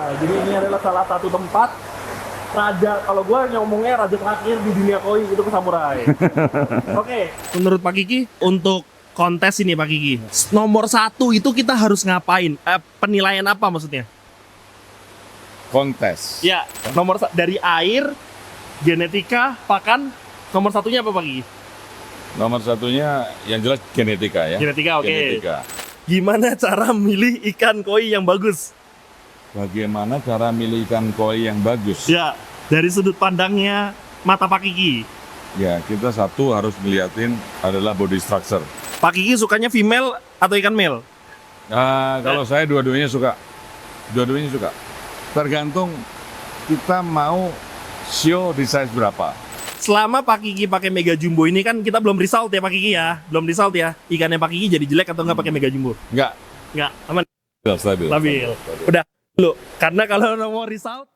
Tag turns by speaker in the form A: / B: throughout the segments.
A: Jadi ini adalah salah satu tempat raja, kalau gue ngomongnya raja terakhir di dunia koi itu ke Samurai. Oke, menurut Pak Kiki untuk kontes ini Pak Kiki, nomor 1 itu kita harus ngapain? Penilaian apa maksudnya?
B: Kontes.
A: Ya, dari air, genetika, pakan, nomor satunya apa Pak Kiki?
B: Nomor satunya yang jelas genetika ya.
A: Genetika, oke.
B: Genetika.
A: Gimana cara milih ikan koi yang bagus?
B: Bagaimana cara milih ikan koi yang bagus?
A: Ya, dari sudut pandangnya mata Pak Kiki.
B: Ya, kita satu harus ngeliatin adalah body structure.
A: Pak Kiki sukanya female atau ikan male?
B: Kalau saya dua-duanya suka. Dua-duanya suka. Tergantung kita mau show di size berapa.
A: Selama Pak Kiki pakai Mega Jumbo ini kan kita belum result ya Pak Kiki ya. Belum result ya. Ikannya Pak Kiki jadi jelek atau nggak pakai Mega Jumbo?
B: Enggak.
A: Nggak, aman.
B: Stabil.
A: Stabil. Udah, dulu. Karena kalau mau result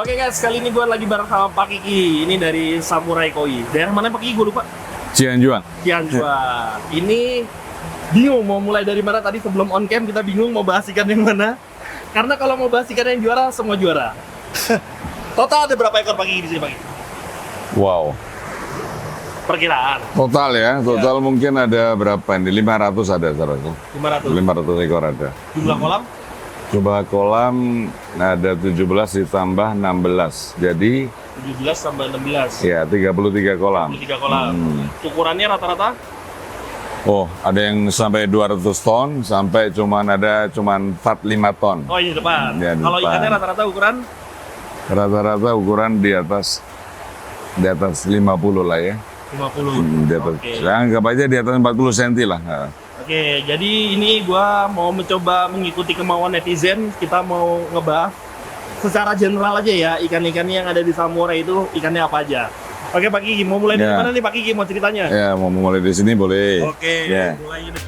A: Oke guys, kali ini gue lagi bareng sama Pak Kiki. Ini dari Samurai Koi. Daerah mana Pak Kiki? Gue lupa.
B: Cianjuang.
A: Cianjuang. Ini bingung mau mulai dari mana. Tadi sebelum on cam kita bingung mau bahas ikan yang mana. Karena kalau mau bahas ikan yang juara, semua juara. Total ada berapa ekor Pak Kiki di sini Pak Kiki?
B: Wow.
A: Perkiraan.
B: Total ya, total mungkin ada berapa ini? 500 ada seharusnya.
A: 500.
B: 500 ekor ada.
A: Jumlah kolam?
B: Jumlah kolam ada 17 ditambah 16. Jadi
A: 17 tambah 16.
B: ya 33 kolam.
A: 33 kolam. Ukurannya rata-rata?
B: Oh, ada yang sampai 200 ton, sampai ada cuman 45 ton.
A: Oh ini depan.
B: Ya, di
A: Kalau
B: depan.
A: ikannya rata-rata ukuran?
B: Rata-rata ukuran di atas 50 lah ya.
A: 50.
B: Di atas.
A: Oke.
B: Ya, anggap aja di atas 40 cm lah.
A: Oke, jadi ini gua mau mencoba mengikuti kemauan netizen. Kita mau ngebahas secara general aja ya, ikan-ikan yang ada di Samurai itu ikannya apa aja. Oke Pak Kiki, mau mulai dari
B: Ya.
A: mana nih Pak Kiki mau ceritanya?
B: Ya, mau mulai di sini boleh.
A: Oke,
B: Ya.
A: mulai deh.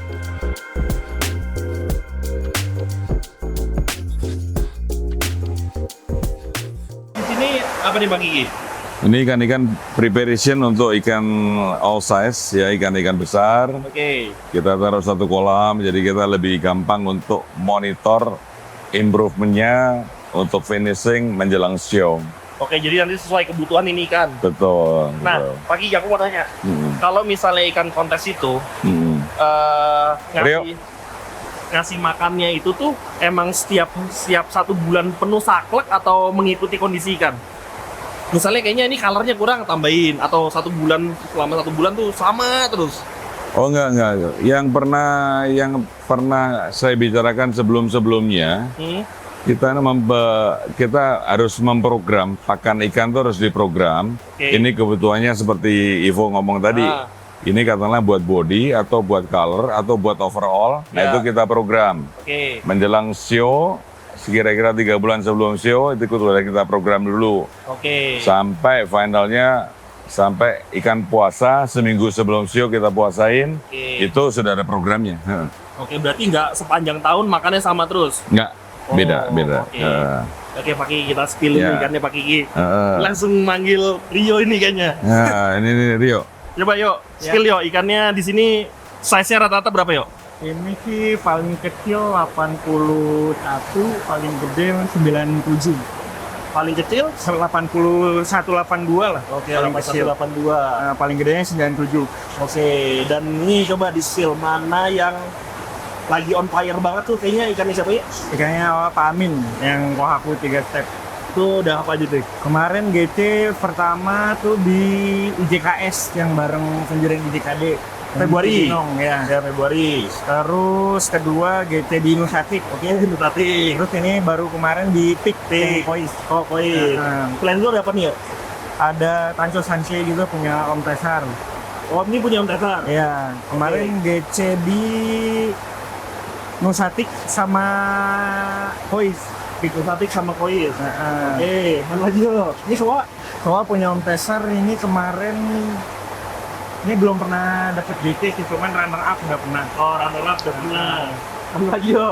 A: Di sini apa nih Pak Kiki?
B: Ini ikan-ikan preparation untuk ikan all size, ya ikan-ikan besar.
A: Oke.
B: Kita taruh satu kolam, jadi kita lebih gampang untuk monitor improvementnya untuk finishing menjelang show.
A: Oke, jadi nanti sesuai kebutuhan ini ikan.
B: Betul.
A: Nah,
B: betul.
A: Pak Kiki aku mau tanya, kalau misalnya ikan kontes itu
B: Mm-mm.
A: ngasih makannya itu tuh emang setiap 1 bulan penuh saklek atau mengikuti kondisi ikan? Misalnya kayaknya ini colornya kurang tambahin atau selama 1 bulan tuh sama terus.
B: Oh enggak. Yang pernah saya bicarakan sebelumnya, kita harus memprogram pakan ikan itu harus diprogram.
A: Oke.
B: Ini kebutuhannya seperti Ivo ngomong tadi. Ini katakanlah buat body atau buat color atau buat overall. Nah
A: Ya.
B: itu kita program.
A: Oke.
B: Menjelang show, kira-kira 3 bulan sebelum show itu sudah kita program dulu.
A: Oke.
B: Sampai finalnya, sampai ikan puasa seminggu sebelum show kita puasain.
A: Oke.
B: Itu sudah ada programnya.
A: Oke, berarti nggak sepanjang tahun makannya sama terus.
B: Enggak, beda.
A: Oke. Oke, Pak Kiki, kita spill
B: Ya.
A: dulu ikannya Pak Kiki. Langsung manggil Rio ini kayaknya.
B: Nah, ini Rio.
A: Coba yuk, spill yuk ikannya di sini size-nya rata-rata berapa yuk?
C: Ini sih paling kecil 81, paling gede 97.
A: Paling kecil?
C: 81, 82 lah.
A: Oke,
C: paling kecil.
A: 82.
C: Paling gedenya 97.
A: Oke, dan ini coba di spill mana yang lagi on fire banget tuh kayaknya ikannya siapa ya?
C: Ikannya Pak Amin yang Kohaku 3 step.
A: Tuh udah apa aja tuh?
C: Kemarin GC pertama tuh di IJKS yang bareng penjuran IJKD.
A: Februari.
C: Ya.
A: Ya Februari.
C: Terus kedua GC di Nusatik.
A: Oke, Nutati.
C: Terus ini baru kemarin di Pik Kois.
A: Oh, koi. Plan lu ada apa nih ya?
C: Ada Tanco Sanche juga punya Om Tesar.
A: Oh, ini punya Om Tesar.
C: Ya, kemarin GC di Nusatik sama Kois.
A: Nutati sama koi. Oke, mana lagi yuk? Ini semua
C: Soalnya punya Om Tesar ini kemarin Ini belum pernah dapet GC sih, cuman runner up udah pernah.
A: Oh, runner up udah pernah. Apa lagi yo?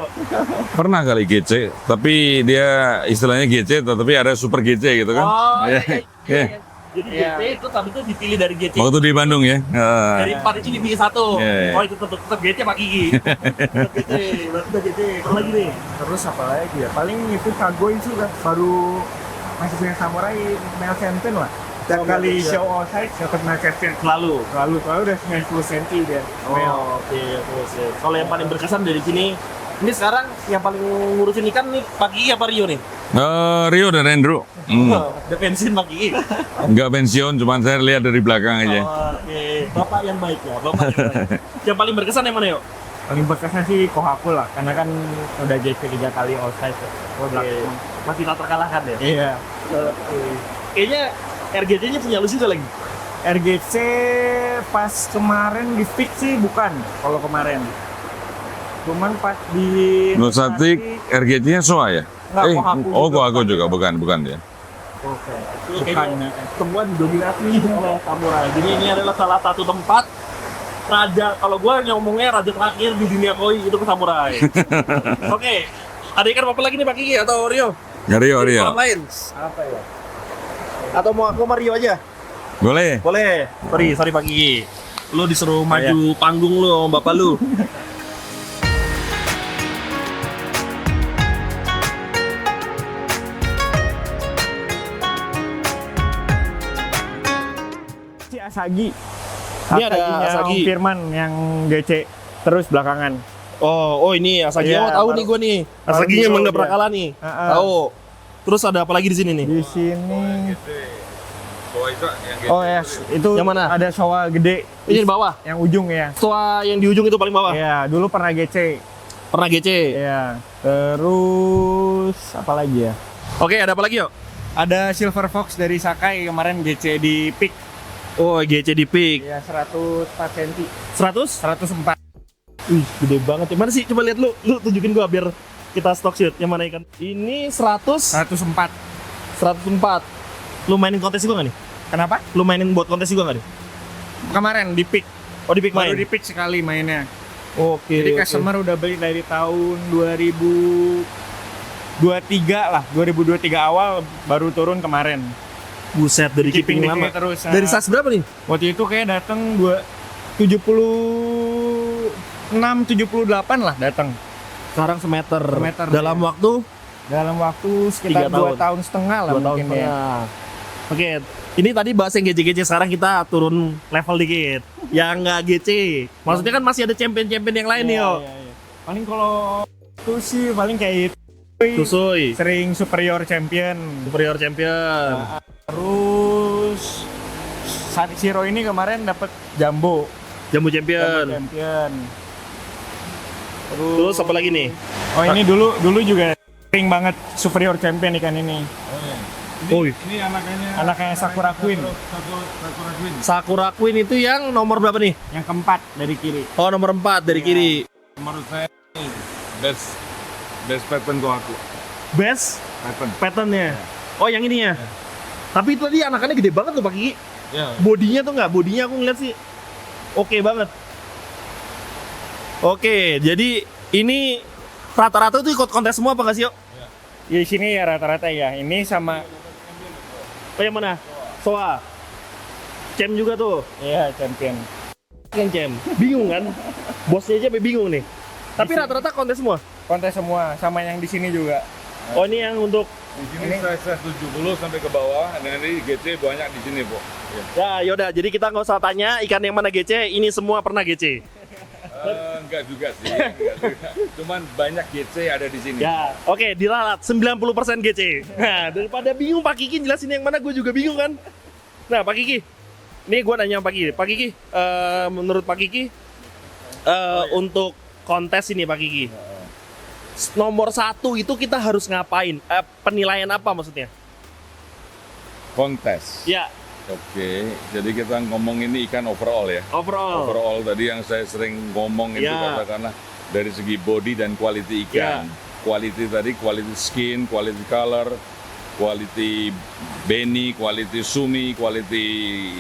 B: Pernah kali GC, tapi dia istilahnya GC, tapi ada super GC gitu kan?
A: Oh,
B: Iya. Iya.
A: Jadi
C: Iya.
A: GC itu tapi itu dipilih dari GC.
B: Waktu di Bandung ya.
A: Dari 4 itu dipilih 1.
B: Iya, iya.
A: Oh, itu tetap GC Pak Kiki. Tetap GC, berarti udah GC. Apa lagi nih?
C: Terus apa lagi ya? Paling itu Kagoi sih kan baru masih punya samurai male champion lah. Setiap
A: Oh,
C: kali
A: iya.
C: show outside dapat male champion.
A: Selalu.
C: Lalu udah 90 cm dia. Male.
A: Oh, oke. Kalau yang paling berkesan dari sini, ini sekarang yang paling ngurusin ikan nih Pak Kiki apa Rio nih?
B: Rio dan Andrew.
A: Udah pensiun Pak Kiki.
B: Nggak pensiun, cuman saya lihat dari belakang aja.
A: Oke, Bapak yang baik ya, Bapak yang baik. Yang paling berkesan yang mana yuk?
C: Paling berkesan sih Kohaku lah, karena kan udah JP 3 kali outside.
A: Oke, masih tak terkalahkan ya?
C: Iya.
A: Kayaknya RGC-nya punya lu juga lagi.
C: RGC pas kemarin di fix sih bukan, kalau kemarin. Cuman pas di
B: Nusatik, RGT-nya Soa ya?
C: Nggak, Kohaku juga.
B: Kohaku juga, bukan ya.
A: Oke.
C: Bukan.
A: Semua didominasi oleh samurai. Jadi ini adalah salah satu tempat raja. Kalau gua ngomongnya raja terakhir di dunia koi itu ke samurai. Oke. Ada ikan apa lagi nih Pak Kiki atau Rio?
B: Ya, Rio.
A: Kolam lain. Apa ya? Atau mau aku sama Rio aja?
B: Boleh?
A: Boleh. Sorry Pak Kiki. Lu disuruh maju panggung lu sama bapak lu.
C: Si Asagi.
A: Ini ada
C: Asaginya
A: Asagi.
C: Om Firman yang GC terus belakangan.
A: Oh ini Asagi.
C: Iya,
A: Oh tahu
C: baru-
A: nih gua nih.
C: baru
A: Asaginya
C: di
A: emang gak
C: show
A: pernah
C: dia.
A: kalah nih.
C: Heeh.
A: Tahu. Terus ada apa lagi di sini nih?
C: Di sini.
B: Soa itu yang
C: Oh ya, itu
A: Yang mana?
C: ada showa gede
A: Ini di bawah.
C: yang ujung ya.
A: Setelah yang di ujung itu paling bawah.
C: Iya, dulu pernah GC.
A: Pernah GC.
C: Iya. Terus apa lagi ya?
A: Oke, ada apa lagi yuk?
C: Ada Silver Fox dari Sakai kemarin GC di Peak.
A: Oh, GC di Peak.
C: Ya 104 cm.
A: 100?
C: 104.
A: Wih, gede banget. Yang mana sih? Coba lihat lu tunjukin gua biar kita stock shoot. Yang mana ikan? Ini
C: 104.
A: 104. Lu mainin kontes gua nggak nih?
C: Kenapa?
A: Lu mainin buat kontes gua nggak nih?
C: Kemarin di Peak.
A: Oh, di Peak main.
C: Baru di Peak sekali mainnya.
A: Oke.
C: Jadi
A: oke.
C: customer udah beli dari tahun 2023 lah. 2023 awal baru turun kemarin.
A: Buset dari keeping lama.
C: terus.
A: Dari size berapa nih?
C: Waktu itu kayak datang 76 78 lah datang.
A: Sekarang semeter.
C: Semeter,
A: Dalam
C: iya.
A: waktu
C: Dalam waktu sekitar
A: 3
C: 2 tahun setengah lah
A: 2 tahun
C: mungkin ya.
A: setengah. Oke, ini tadi bahas yang GC-GC, sekarang kita turun level dikit. Yang nggak GC. Maksudnya kan masih ada champion-champion yang lain nih, yo.
C: Iya. Paling kalau itu sih paling kayak itu.
A: Susui,
C: Sering superior champion.
A: superior champion.
C: Terus Shiro ini kemarin dapat Jumbo.
A: Jambu champion.
C: Champion.
A: Terus apa lagi nih?
C: Oh ini dulu juga sering banget superior champion ikan ini.
A: Oh,
B: Ini
C: Anaknya Sakura Queen.
B: Sakura Queen.
A: Sakura Queen itu yang nomor berapa nih?
C: Yang keempat dari kiri.
A: Oh, nomor 4 dari
C: Iya.
A: kiri.
B: Menurut saya ini best pattern Kohaku.
A: Best
B: Pattern.
A: patternnya. Oh, yang ini ya. Tapi itu tadi anakannya gede banget tuh Pak Kiki.
B: Ya.
A: Bodinya tuh nggak? Bodinya aku ngeliat sih oke banget. Oke, jadi ini rata-rata tuh ikut kontes semua apa nggak sih, Yo?
C: Ya, di sini ya rata-rata ya. Ini sama
A: Oh, yang mana? Soa. Cem juga tuh.
C: ya champion.
A: Yang Cem. Bingung kan? Bosnya aja sampai bingung nih. Tapi rata-rata kontes semua.
C: Kontes semua sama yang di sini juga.
A: Oh, ini yang untuk
B: Di sini size 70 sampai ke bawah, dan ini GC banyak di sini, Bu. Ya.
A: ya yaudah, jadi kita nggak usah tanya ikan yang mana GC, ini semua pernah GC.
B: Enggak juga sih, enggak juga. Cuman banyak GC ada di sini.
A: Ya, oke, diralat 90% GC. Nah, daripada bingung Pak Kiki jelasin yang mana, gue juga bingung kan. Nah, Pak Kiki, ini gue nanya Pak Kiki. Pak Kiki, menurut Pak Kiki, untuk kontes ini Pak Kiki, nomor 1 itu kita harus ngapain? Penilaian apa maksudnya?
B: Kontes.
A: Ya,
B: Oke, jadi kita ngomong ini ikan overall ya.
A: overall.
B: Overall tadi yang saya sering ngomong itu
A: Ya.
B: katakanlah dari segi body dan quality ikan. Quality tadi, quality skin, quality color, quality beni, quality sumi, quality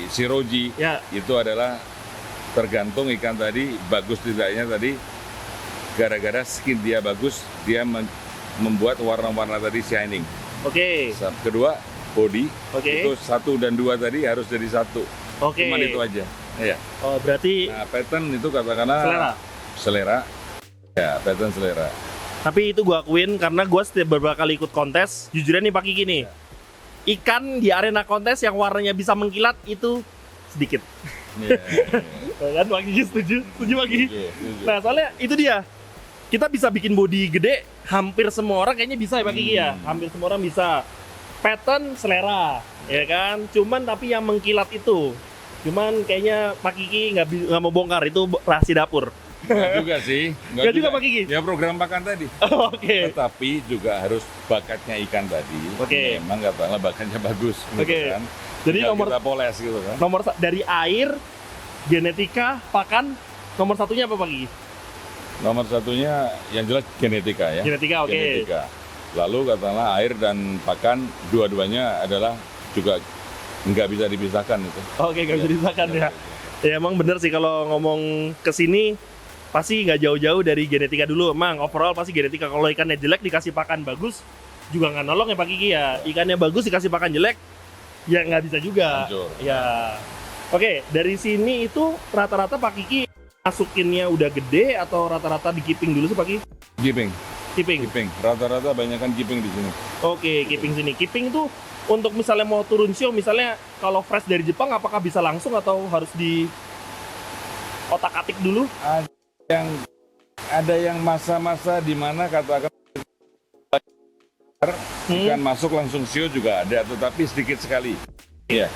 B: shiroji.
A: Ya,
B: Itu adalah tergantung ikan tadi bagus tidaknya tadi. Gara-gara skin dia bagus, dia membuat warna-warna tadi shining.
A: Oke.
B: Kedua, body.
A: Oke.
B: Itu 1 dan 2 tadi harus jadi 1.
A: Oke.
B: Cuman itu aja. Ya.
A: Oh, berarti
B: Nah, pattern itu katakanlah
A: selera.
B: Selera. Ya, pattern selera.
A: Tapi itu gue akuin karena gue setiap beberapa kali ikut kontes, jujurnya nih Pak Kiki nih, ikan di arena kontes yang warnanya bisa mengkilat itu sedikit.
B: Iya.
A: Kan Pak Kiki setuju? Setuju Pak Kiki?
B: Setuju.
A: Nah soalnya itu dia, kita bisa bikin body gede, hampir semua orang kayaknya bisa ya Pak Kiki ya, hampir semua orang bisa. Pattern selera, ya kan? Cuman tapi yang mengkilat itu, cuman kayaknya Pak Kiki nggak mau bongkar, itu rahasia dapur.
B: Nggak juga sih.
A: Nggak juga, Pak Kiki?
B: Ya program pakan tadi.
A: Oke.
B: Tetapi juga harus bakatnya ikan tadi.
A: Oke.
B: Memang katakanlah bakatnya bagus. Gitu
A: Oke.
B: kan.
A: Jadi
B: Tinggal
A: nomor
B: kita poles gitu kan.
A: dari air, genetika, pakan, nomor satunya apa Pak Kiki?
B: Nomor satunya yang jelas genetika ya.
A: Genetika, oke.
B: Genetika. Lalu katakanlah air dan pakan dua-duanya adalah juga nggak bisa dipisahkan itu.
A: Oke, nggak bisa
B: Iya.
A: disahkan ya. Ya emang bener sih kalau ngomong ke sini pasti nggak jauh-jauh dari genetika dulu. Emang overall pasti genetika. Kalau ikannya jelek dikasih pakan bagus juga nggak nolong ya Pak Kiki ya. Ikannya bagus dikasih pakan jelek ya nggak bisa juga.
B: Hancur.
A: Ya. Oke, dari sini itu rata-rata Pak Kiki masukinnya udah gede atau rata-rata di keeping dulu sih Pak Kiki?
B: Keeping.
A: Keeping.
B: Rata-rata banyak kan keeping di sini.
A: Oke, keeping sini. Keeping itu untuk misalnya mau turun show, misalnya kalau fresh dari Jepang apakah bisa langsung atau harus di otak-atik dulu?
B: Ada yang masa-masa di mana katakan ikan masuk langsung sio juga ada, tetapi sedikit sekali. Iya,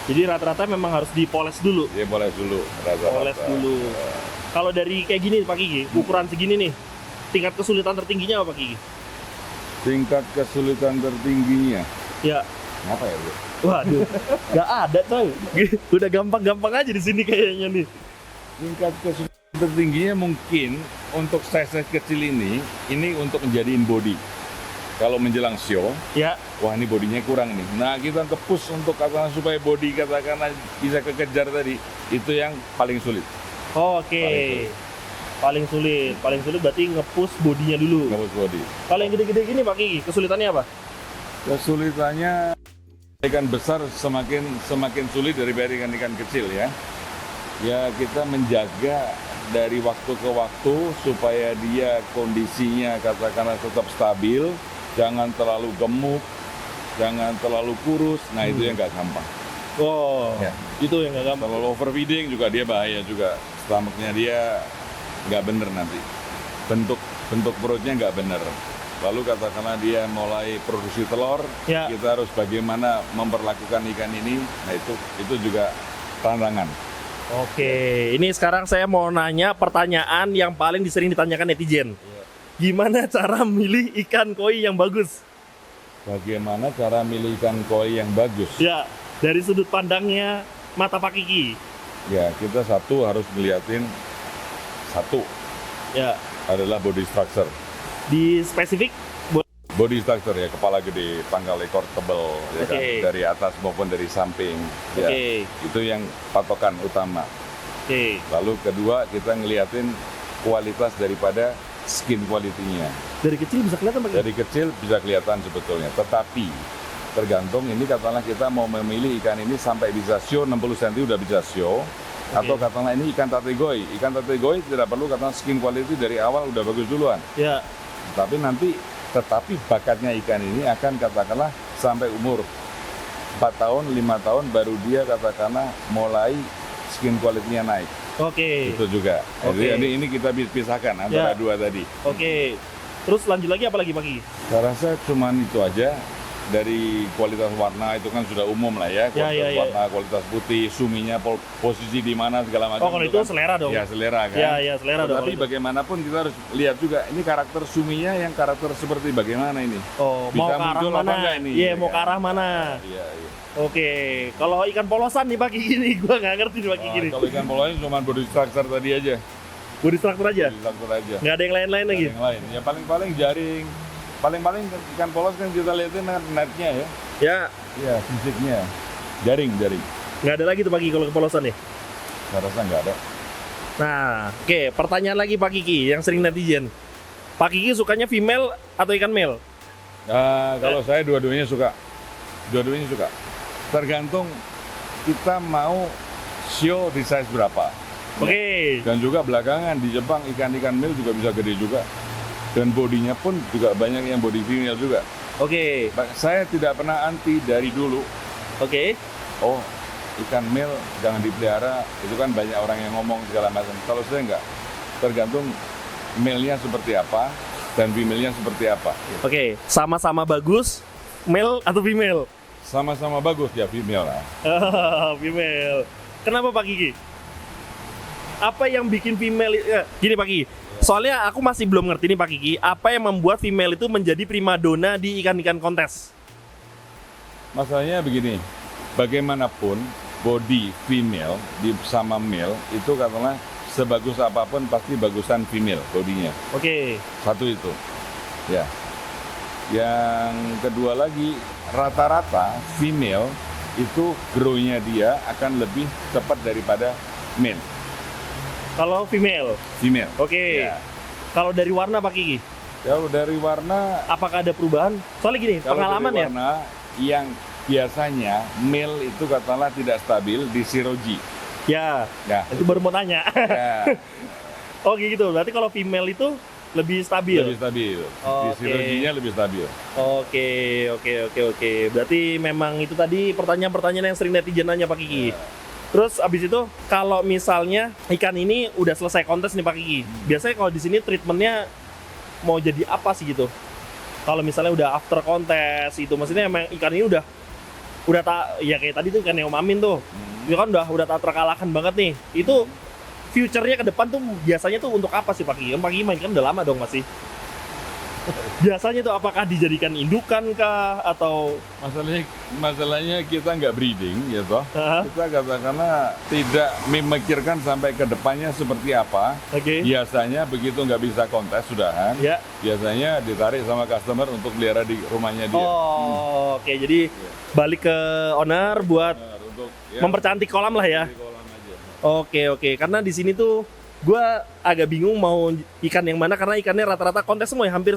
A: Jadi rata-rata memang harus dipoles dulu.
B: dia boleh dulu rata-rata.
A: Poles dulu. Kalau dari kayak gini Pak Kiki, ukuran segini nih, tingkat kesulitan tertingginya apa Pak Kiki?
B: Tingkat kesulitan tertingginya
A: Ya,
B: apa ya, Bro?
A: waduh, nggak ada coy. Udah gampang-gampang aja di sini kayaknya nih.
B: Tingkat kesulitan tertingginya mungkin untuk size kecil ini untuk menjadiin body. Kalau menjelang show,
A: Ya,
B: wah ini bodinya kurang nih. Nah kita ke-push untuk katakan supaya body katakanlah bisa kekejar tadi, itu yang paling sulit.
A: oke. Paling sulit berarti nge-push bodinya dulu.
B: Nge-push body.
A: Kalau yang gede-gede gini Pak Kiki, kesulitannya apa?
B: Kesulitannya ikan besar semakin sulit daripada ikan kecil ya. Ya kita menjaga dari waktu ke waktu supaya dia kondisinya katakanlah tetap stabil, jangan terlalu gemuk, jangan terlalu kurus. Nah itu yang nggak gampang.
A: Oh,
B: Ya.
A: itu yang nggak gampang.
B: Terlalu overfeeding juga dia bahaya juga. Stomachnya dia nggak bener nanti. Bentuk perutnya nggak bener. Lalu katakanlah dia mulai produksi telur,
A: Ya.
B: kita harus bagaimana memperlakukan ikan ini. Nah itu juga tantangan.
A: Oke, ini sekarang saya mau nanya pertanyaan yang paling sering ditanyakan netizen. Gimana cara milih ikan koi yang bagus?
B: Bagaimana cara milih ikan koi yang bagus?
A: Ya, dari sudut pandangnya mata Pak Kiki.
B: Ya kita harus ngeliatin
A: Ya,
B: adalah body structure.
A: di spesifik
B: Body structure ya, kepala gede, pangkal ekor tebal, ya kan?
A: Oke.
B: Dari atas maupun dari samping. Ya,
A: Oke.
B: itu yang patokan utama.
A: Oke.
B: Lalu kedua kita ngeliatin kualitas daripada skin quality-nya.
A: Dari kecil bisa kelihatan Pak Kiki?
B: Dari kecil bisa kelihatan sebetulnya, tetapi tergantung ini katakanlah kita mau memilih ikan ini sampai bisa show 60 cm udah bisa show. Atau katakanlah ini ikan tategoi. Ikan tategoi tidak perlu katakanlah skin quality dari awal udah bagus duluan.
A: Ya,
B: Tetapi bakatnya ikan ini akan katakanlah sampai umur 4 tahun, 5 tahun baru dia katakanlah mulai skin quality-nya naik.
A: oke.
B: Itu juga.
A: Oke.
B: Jadi ini kita pisahkan antara
A: Ya.
B: dua tadi.
A: Oke. Terus lanjut lagi apa lagi Pak Kiki?
B: Saya rasa cuman itu aja. Dari kualitas warna itu kan sudah umum lah ya. Kualitas
A: ya.
B: warna, kualitas putih, suminya, posisi di mana segala macam.
A: Oh, kalau itu
B: kan.
A: selera dong.
B: Ya selera kan.
A: Ya, selera dong.
B: Tapi
A: kalau itu.
B: bagaimanapun kita harus lihat juga ini karakter suminya yang karakter seperti bagaimana ini.
A: Oh,
B: Bisa
A: mau ke arah
B: muncul apa
A: mana?
B: enggak ini,
A: Iya,
B: ya
A: mau ke
B: kan?
A: arah mana?
B: Iya, iya.
A: Oke, kalau ikan polosan nih Pak Kiki nih, gua nggak ngerti nih Pak Kiki nih.
B: Kalau ikan polanya cuma body structure tadi aja.
A: Body structure aja,
B: Body structure aja.
A: nggak ada yang lain-lain
B: Nggak
A: lagi.
B: ada yang lain. Ya paling jaring. Paling ikan polos kan kita lihatin netnya ya.
A: Ya,
B: Iya, fisiknya. Jaring.
A: nggak ada lagi tuh Pak Kiki kalau ke polosan nih.
B: Saya rasa nggak ada.
A: Nah, oke, pertanyaan lagi Pak Kiki yang sering netizen. Pak Kiki sukanya female atau ikan male?
B: Kalau saya dua-duanya suka. Dua-duanya suka. Tergantung kita mau show di size berapa.
A: Oke.
B: Dan juga belakangan di Jepang ikan-ikan male juga bisa gede juga. Dan bodinya pun juga banyak yang body female juga.
A: Oke.
B: Saya tidak pernah anti dari dulu.
A: Oke.
B: Oh, ikan male jangan dipelihara. Itu kan banyak orang yang ngomong segala macam. Kalau saya enggak. Tergantung male-nya seperti apa dan female-nya seperti apa.
A: Oke, sama-sama bagus male atau female?
B: Sama-sama bagus ya female lah.
A: Female. Kenapa Pak Kiki? Apa yang bikin female gini Pak Kiki, soalnya aku masih belum ngerti nih Pak Kiki, apa yang membuat female itu menjadi primadona di ikan-ikan kontes?
B: Masalahnya begini, bagaimanapun body female sama male itu katakanlah sebagus apapun pasti bagusan female bodinya.
A: Oke.
B: Satu itu. Ya. Yang kedua lagi, rata-rata female itu grow-nya dia akan lebih cepat daripada male.
A: Kalau female?
B: Female.
A: Oke.
B: Ya.
A: Kalau dari warna Pak Kiki,
B: Kalau dari warna,
A: apakah ada perubahan? Soalnya gini,
B: kalau
A: pengalaman
B: dari
A: ya.
B: warna yang biasanya male itu katakanlah tidak stabil di siroji.
A: Ya,
B: Ya.
A: itu baru mau tanya.
B: Ya,
A: Oh gitu, berarti kalau female itu lebih stabil?
B: lebih stabil. Di
A: Oke.
B: sirojinya lebih stabil.
A: Oke. Berarti memang itu tadi pertanyaan-pertanyaan yang sering netizen nanya Pak Kiki. Terus abis itu kalau misalnya ikan ini udah selesai kontes nih Pak Kiki, biasanya kalau di sini treatmentnya mau jadi apa sih gitu? Kalau misalnya udah after kontes itu, maksudnya emang ikan ini udah tak ya kayak tadi tuh kan yang Om Amin tuh, itu kan udah tak terkalahkan banget nih. Itu future-nya ke depan tuh biasanya tuh untuk apa sih Pak Kiki? Pak Kiki main kan udah lama dong masih. Biasanya tuh apakah dijadikan indukan kah atau
B: Masalahnya kita nggak breeding, ya toh.
A: Hah?
B: Kita katakanlah tidak memikirkan sampai ke depannya seperti apa.
A: Oke.
B: Biasanya begitu nggak bisa kontes sudahan,
A: Ya.
B: biasanya ditarik sama customer untuk pelihara di rumahnya dia.
A: Oh, oke. Jadi balik ke owner buat
B: Benar, untuk
A: mempercantik kolam lah ya.
B: di kolam aja.
A: Oke. Karena di sini tuh gue agak bingung mau ikan yang mana karena ikannya rata-rata kontes semua ya, hampir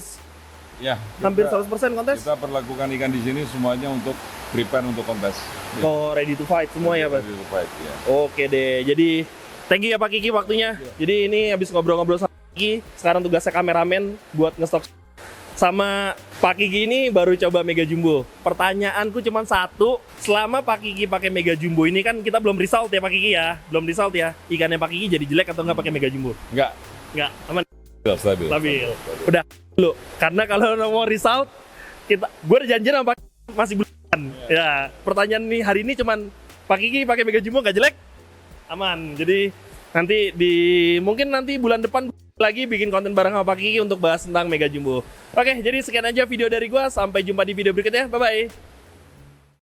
B: Ya,
A: 100% kontes.
B: kita perlakukan ikan di sini semuanya untuk prepare untuk kontes. Ya.
A: Oh, ready to fight semua ya, Pak.
B: Ready to fight, ya.
A: Oke deh. Jadi thank you ya Pak Kiki waktunya. Jadi ini habis ngobrol-ngobrol sama Pak Kiki, sekarang tugasnya kameramen buat ngestok sama Pak Kiki ini baru coba Mega Jumbo. Pertanyaanku cuma satu, selama Pak Kiki pakai Mega Jumbo ini kan kita belum result ya Pak Kiki ya, belum result ya. Ikannya Pak Kiki jadi jelek atau nggak pakai Mega Jumbo?
B: Enggak,
A: Nggak, aman.
B: stabil.
A: Stabil. Udah dulu. Karena kalau mau result gue udah janjian sama Pak Kiki masih bulan. Ya, pertanyaan nih hari ini cuman Pak Kiki pakai Mega Jumbo nggak jelek? Aman. Jadi nanti mungkin nanti bulan depan lagi bikin konten bareng sama Pak Kiki untuk bahas tentang Mega Jumbo. Oke, jadi sekian aja video dari gua. Sampai jumpa di video berikutnya. Bye bye.